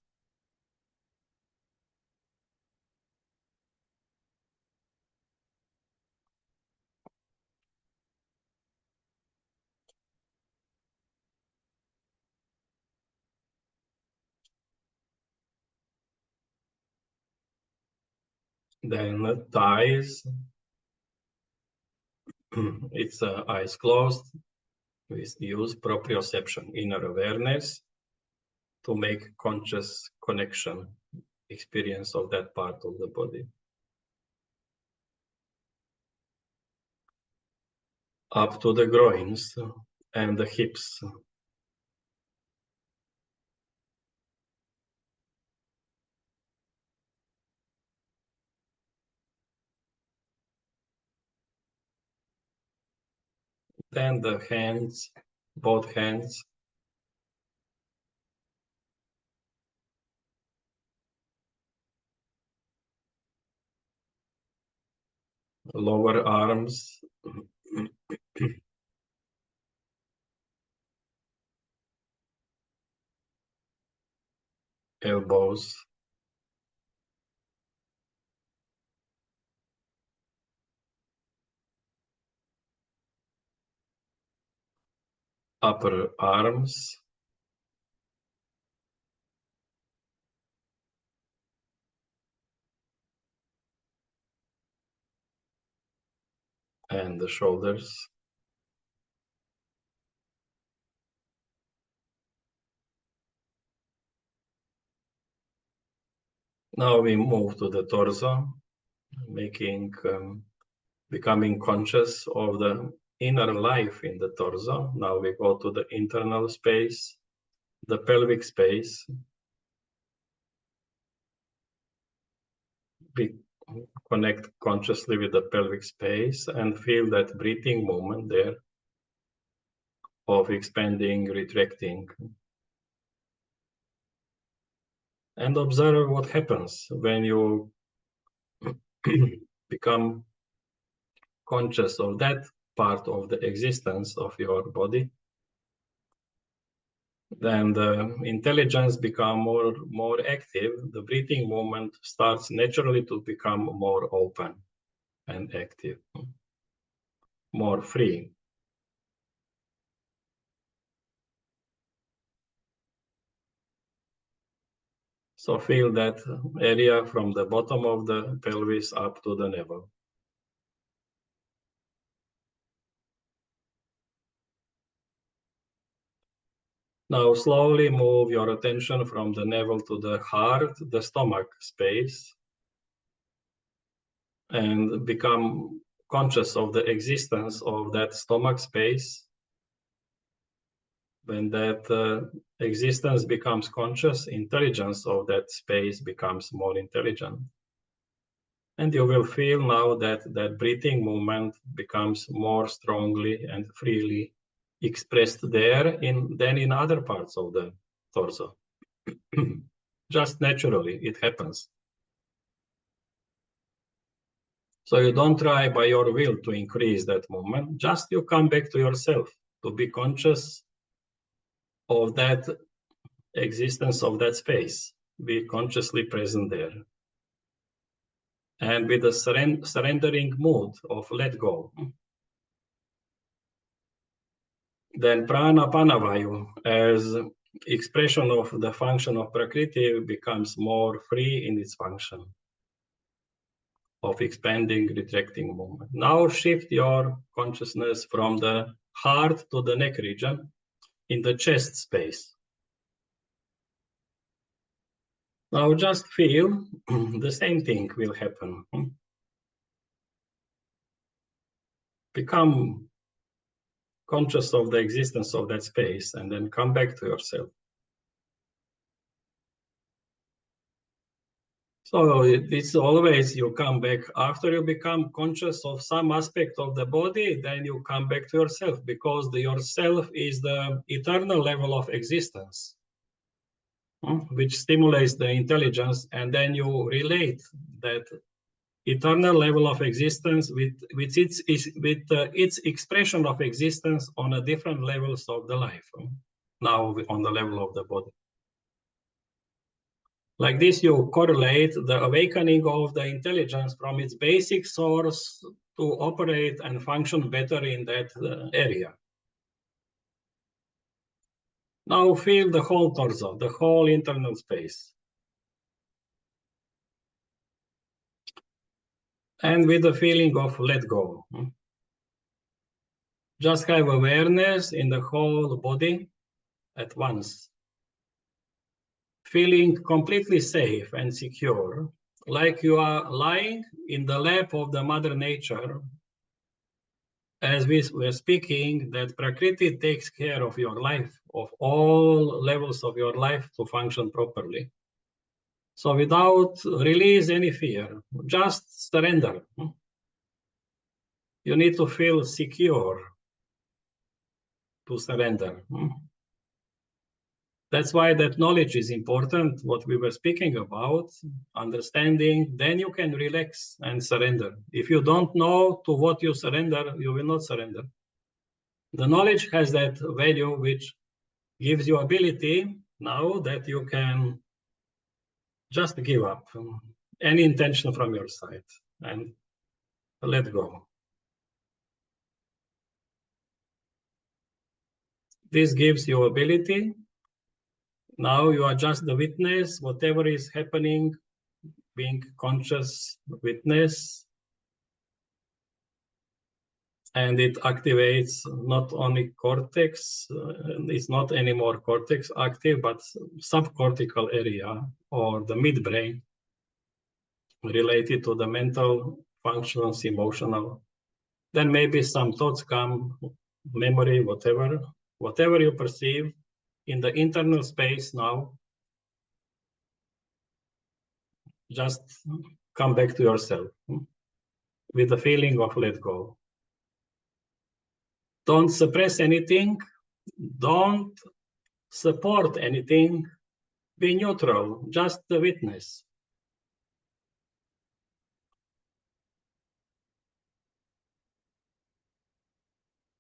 Then thighs. It's eyes closed. We use proprioception, inner awareness, to make conscious connection, experience of that part of the body. Up to the groins and the hips. Then the hands, both hands. Lower arms. Elbows. Upper arms. And the shoulders. Now we move to the torso, making becoming conscious of the inner life in the torso. Now we go to the internal space, the pelvic space. We connect consciously with the pelvic space and feel that breathing movement there of expanding, retracting. And observe what happens when you become conscious of that part of the existence of your body. Then the intelligence becomes more active. The breathing movement starts naturally to become more open and active, more free. So feel that area from the bottom of the pelvis up to the navel. Now slowly move your attention from the navel to the heart, the stomach space, and become conscious of the existence of that stomach space. When that existence becomes conscious, intelligence of that space becomes more intelligent. And you will feel now that that breathing movement becomes more strongly and freely expressed there than in other parts of the torso. Just naturally, it happens. So you don't try by your will to increase that movement, just you come back to yourself to be conscious of that existence of that space. Be consciously present there. And with a surrendering mood of let go. Then prana panavayu, as expression of the function of Prakriti, becomes more free in its function of expanding, retracting movement. Now shift your consciousness from the heart to the neck region in the chest space. Now just feel the same thing will happen. Become conscious of the existence of that space and then come back to yourself. So it's always you come back after you become conscious of some aspect of the body, then you come back to yourself because the yourself is the eternal level of existence, which stimulates the intelligence, and then you relate that eternal level of existence with its expression of existence on a different levels of the life. Now on the level of the body. Like this, you correlate the awakening of the intelligence from its basic source to operate and function better in that area. Now feel the whole torso, the whole internal space. And with the feeling of let go. Just have awareness in the whole body at once, feeling completely safe and secure, like you are lying in the lap of the Mother Nature. As we were speaking, that Prakriti takes care of your life, of all levels of your life to function properly. So without release any fear, just surrender. You need to feel secure to surrender. That's why that knowledge is important, what we were speaking about, understanding, then you can relax and surrender. If you don't know to what you surrender, you will not surrender. The knowledge has that value which gives you ability now that you can just give up any intention from your side and let go. This gives you ability. Now you are just the witness, whatever is happening, being conscious witness, and it activates not only cortex, it's not anymore cortex active, but subcortical area or the midbrain related to the mental functions, emotional. Then maybe some thoughts come, memory, whatever you perceive in the internal space now, just come back to yourself with the feeling of let go. Don't suppress anything. Don't support anything. Be neutral, just the witness.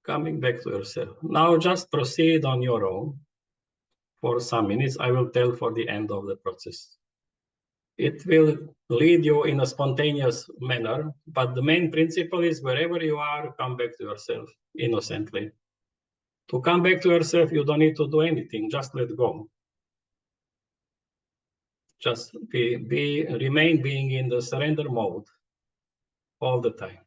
Coming back to yourself. Now just proceed on your own for some minutes. I will tell for the end of the process. It will lead you in a spontaneous manner, but the main principle is wherever you are, come back to yourself innocently. To come back to yourself, you don't need to do anything, just let go. Just remain being in the surrender mode all the time.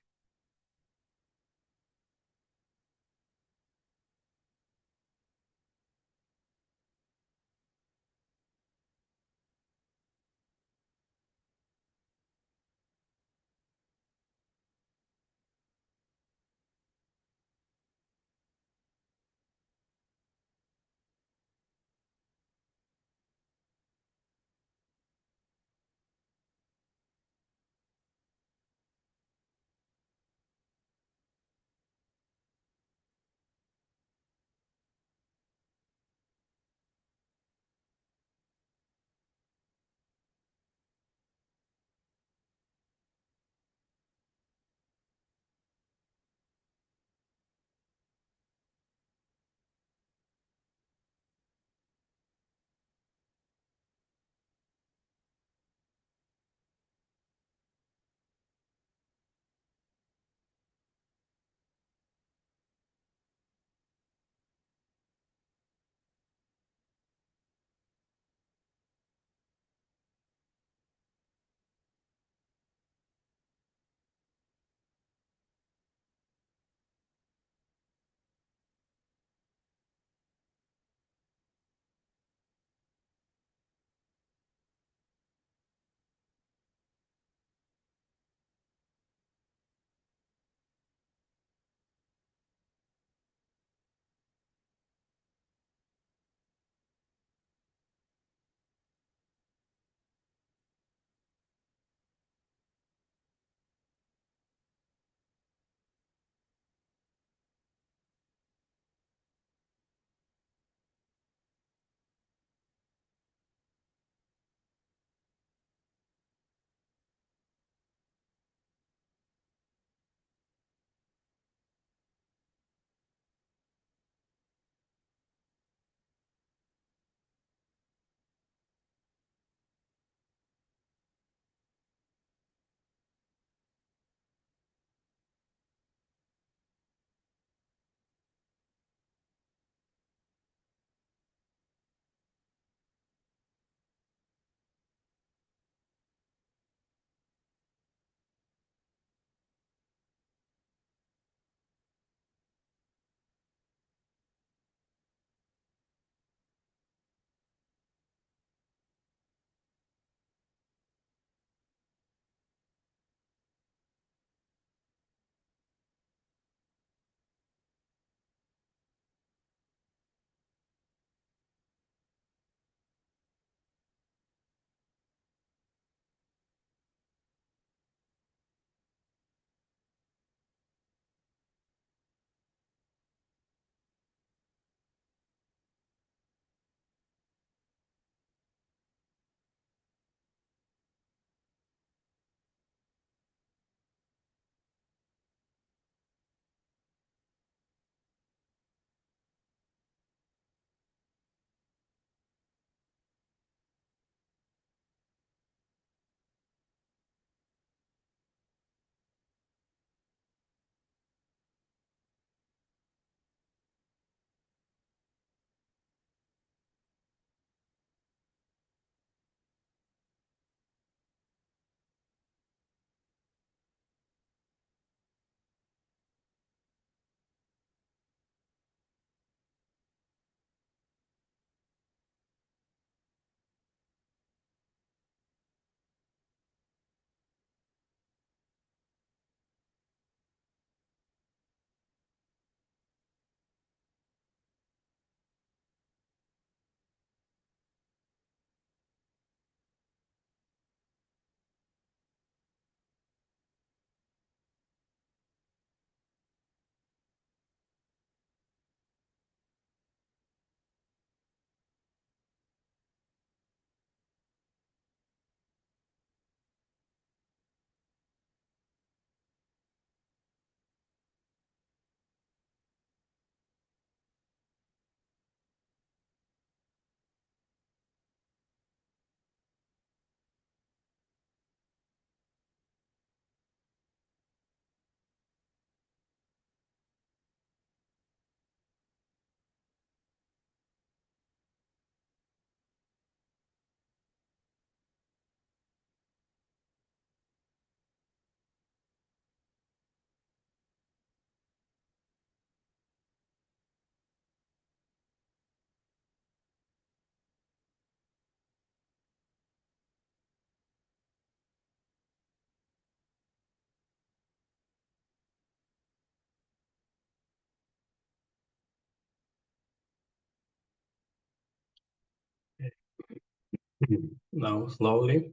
Now slowly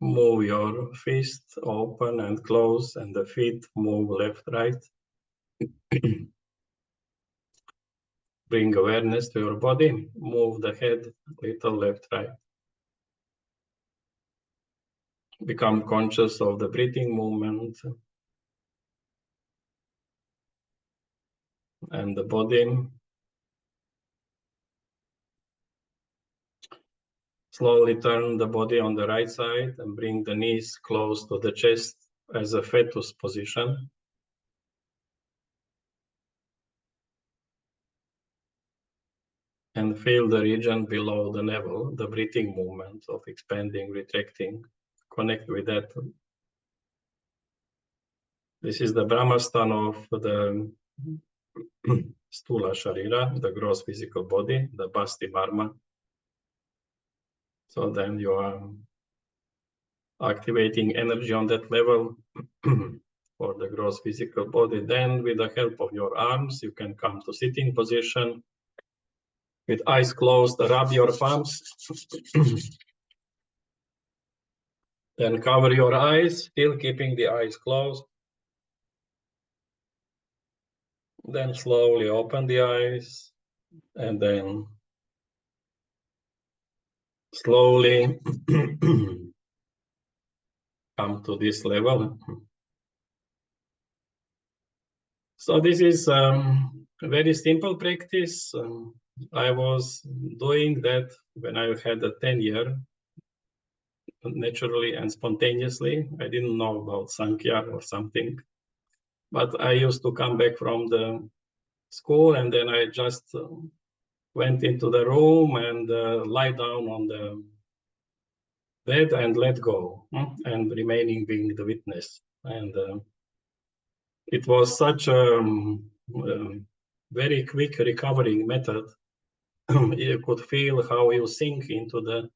move your fist open and close, and the feet move left, right. Bring awareness to your body. Move the head little left, right. Become conscious of the breathing movement and the body. Slowly turn the body on the right side and bring the knees close to the chest as a fetus position. And feel the region below the navel, the breathing movement of expanding, retracting. Connect with that. This is the Brahmasthana of the Stula Sharira, the gross physical body, the Basti Marma. So then you are activating energy on that level for the gross physical body. Then with the help of your arms, you can come to sitting position. With eyes closed, rub your palms. Then cover your eyes, still keeping the eyes closed. Then slowly open the eyes, and then slowly come to this level. So this is a very simple practice. I was doing that when I had a 10-year, naturally and spontaneously. I didn't know about Samkhya or something, but I used to come back from the school, and then I just went into the room and lie down on the bed and let go, and remaining being the witness. And it was such a very quick recovering method. You could feel how you sink into the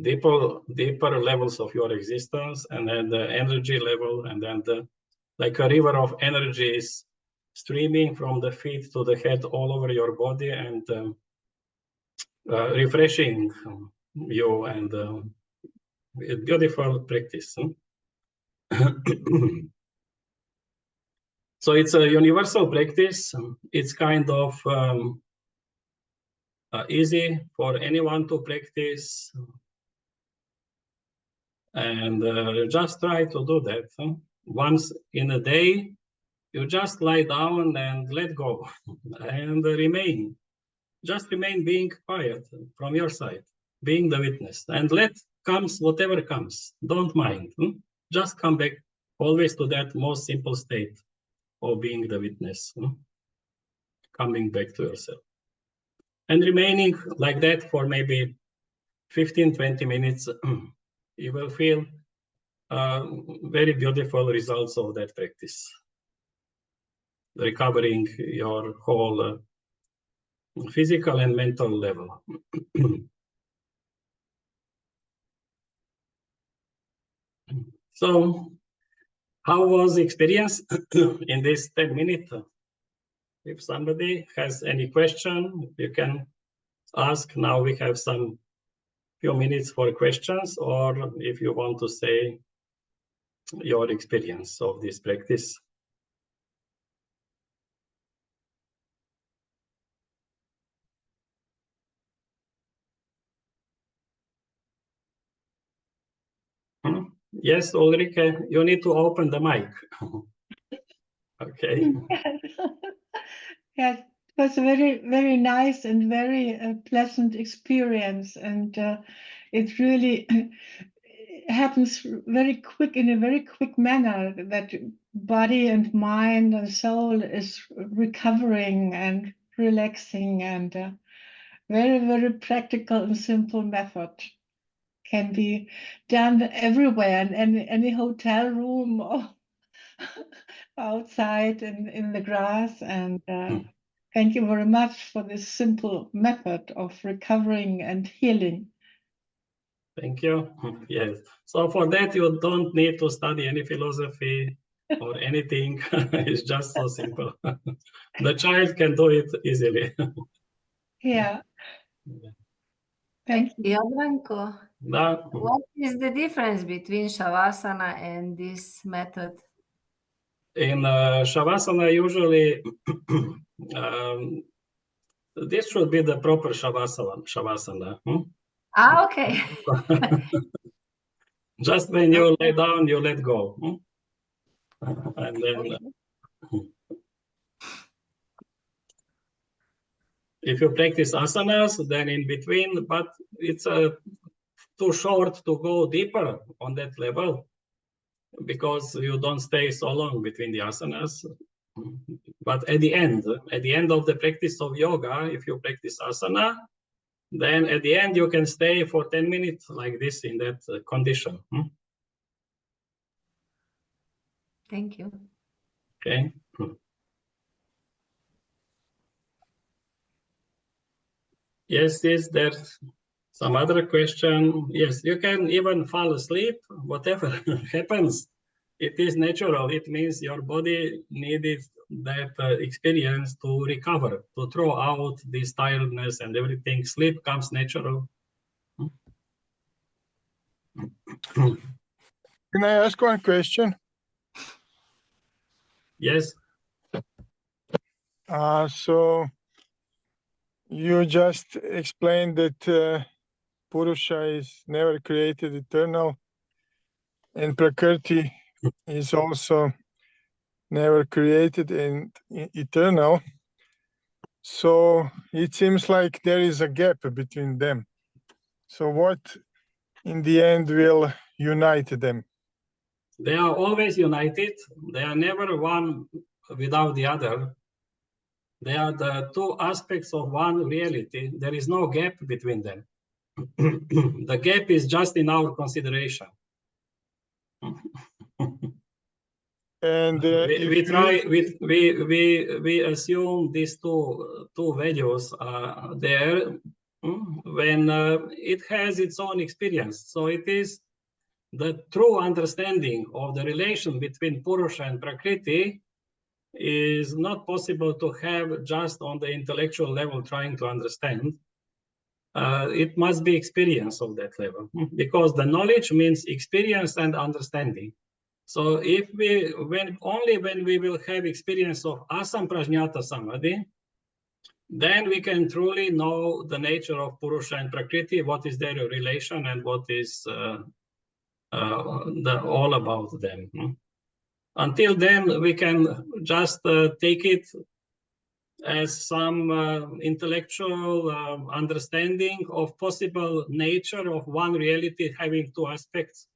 deeper levels of your existence, and then the energy level, and then like a river of energy is streaming from the feet to the head all over your body, and refreshing you, and a beautiful practice. So it's a universal practice. It's kind of easy for anyone to practice, and just try to do that. Once in a day, you just lie down and let go and remain. Just remain being quiet from your side, being the witness, and let comes whatever comes. Don't mind. Just come back always to that most simple state of being the witness, coming back to yourself. And remaining like that for maybe 15-20 minutes, you will feel very beautiful results of that practice. Recovering your whole physical and mental level. So, how was the experience in this 10 minutes? If somebody has any question, you can ask. Now we have some few minutes for questions, or if you want to say your experience of this practice. Yes, Ulrike, you need to open the mic. Okay. Yes, it was a very, very nice and very pleasant experience, and it really happens very quick, in a very quick manner, that body and mind and soul is recovering and relaxing, and very, very practical and simple method. Can be done everywhere, in any hotel room or outside in the grass. And thank you very much for this simple method of recovering and healing. Thank you. Yes. So for that, you don't need to study any philosophy or anything. It's just so simple. The child can do it easily. Yeah. Thank you. Jadranko, What is the difference between Shavasana and this method? In Shavasana, usually this should be the proper Shavasana. Ah, okay. Just when you lay down, you let go. And then if you practice asanas, then in between, but it's too short to go deeper on that level because you don't stay so long between the asanas. But at the end of the practice of yoga, if you practice asana, then at the end you can stay for 10 minutes like this in that condition. Thank you. Okay. Yes, there's some other question. Yes, you can even fall asleep, whatever happens. It is natural. It means your body needed that experience to recover, to throw out this tiredness and everything. Sleep comes natural. Can I ask one question? Yes. So you just explained that Purusha is never created, eternal, and Prakriti is also never created and eternal. So it seems like there is a gap between them. So what in the end will unite them? They are always united. They are never one without the other. They are the two aspects of one reality. There is no gap between them. The gap is just in our consideration. And we assume these two values are there when it has its own experience. So it is the true understanding of the relation between Purusha and Prakriti is not possible to have just on the intellectual level trying to understand. It must be experience of that level because the knowledge means experience and understanding. So if only when we will have experience of asamprajñata samadhi, then we can truly know the nature of Purusha and Prakriti, what is their relation and what is all about them. Until then, we can just take it as some intellectual understanding of possible nature of one reality having two aspects,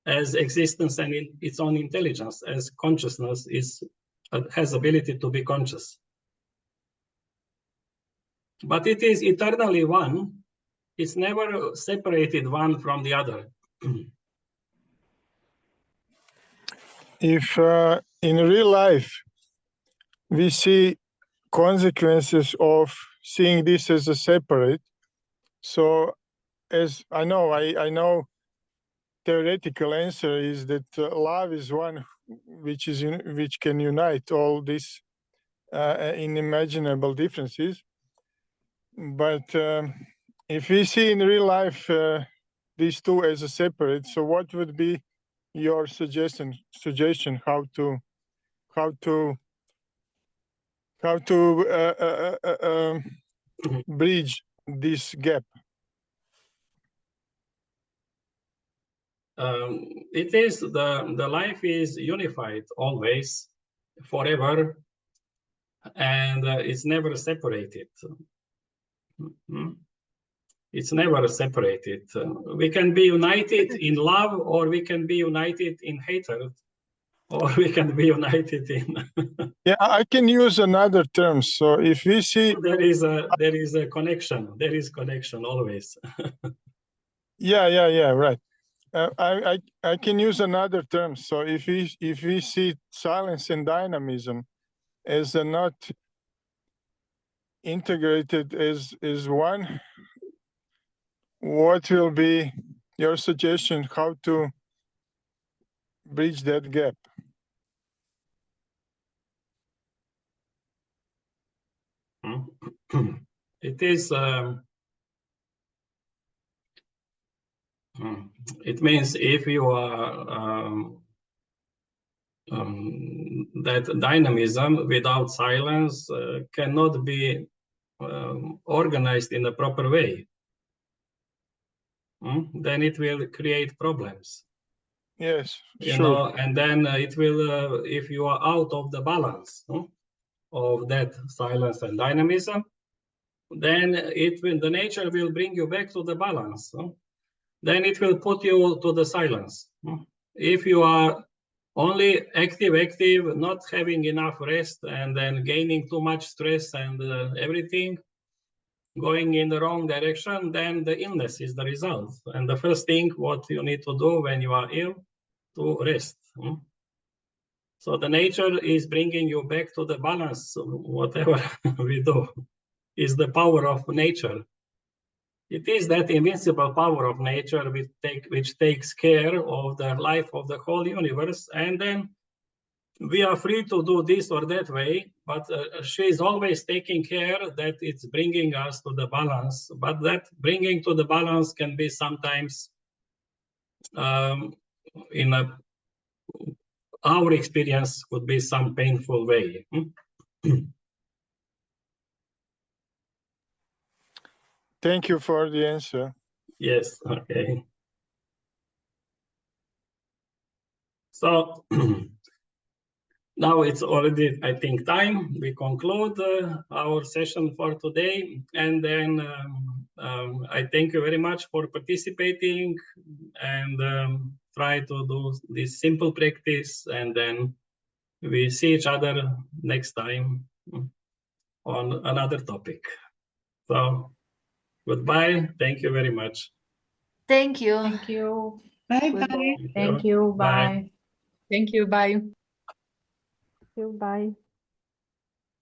as existence and its own intelligence, as consciousness has ability to be conscious. But it is eternally one. It's never separated one from the other. if in real life we see consequences of seeing this as a separate, so as I know theoretical answer is that love is one which can unite all these unimaginable differences. But if we see in real life these two as a separate, so what would be your suggestion how to bridge this gap? It is the life is unified always, forever, and it's never separated. It's never separated. We can be united in love, or we can be united in hatred, or we can be united in. Yeah, I can use another term. So if we see there is a connection. There is connection always. yeah, right. I can use another term. So if we see silence and dynamism as not integrated as one, what will be your suggestion how to bridge that gap? It is It means if you are that dynamism without silence cannot be organized in a proper way. Then it will create problems. Yes, You sure. know, and then it will, if you are out of the balance of that silence and dynamism, then the nature will bring you back to the balance. Then it will put you to the silence. If you are only active, not having enough rest, and then gaining too much stress and everything, going in the wrong direction, then the illness is the result. And the first thing what you need to do when you are ill, to rest. So the nature is bringing you back to the balance. Whatever we do is the power of nature. It is that invincible power of nature which takes care of the life of the whole universe. And then we are free to do this or that way, but she is always taking care that it's bringing us to the balance. But that bringing to the balance can be sometimes in our experience could be some painful way. Thank you for the answer. Yes, okay. So now it's already, I think, time. We conclude our session for today. And then I thank you very much for participating, and try to do this simple practice. And then we see each other next time on another topic. So goodbye. Thank you very much. Thank you. Thank you. Bye-bye. Thank you. Bye. Bye. Thank you. Bye. Thank you. Bye.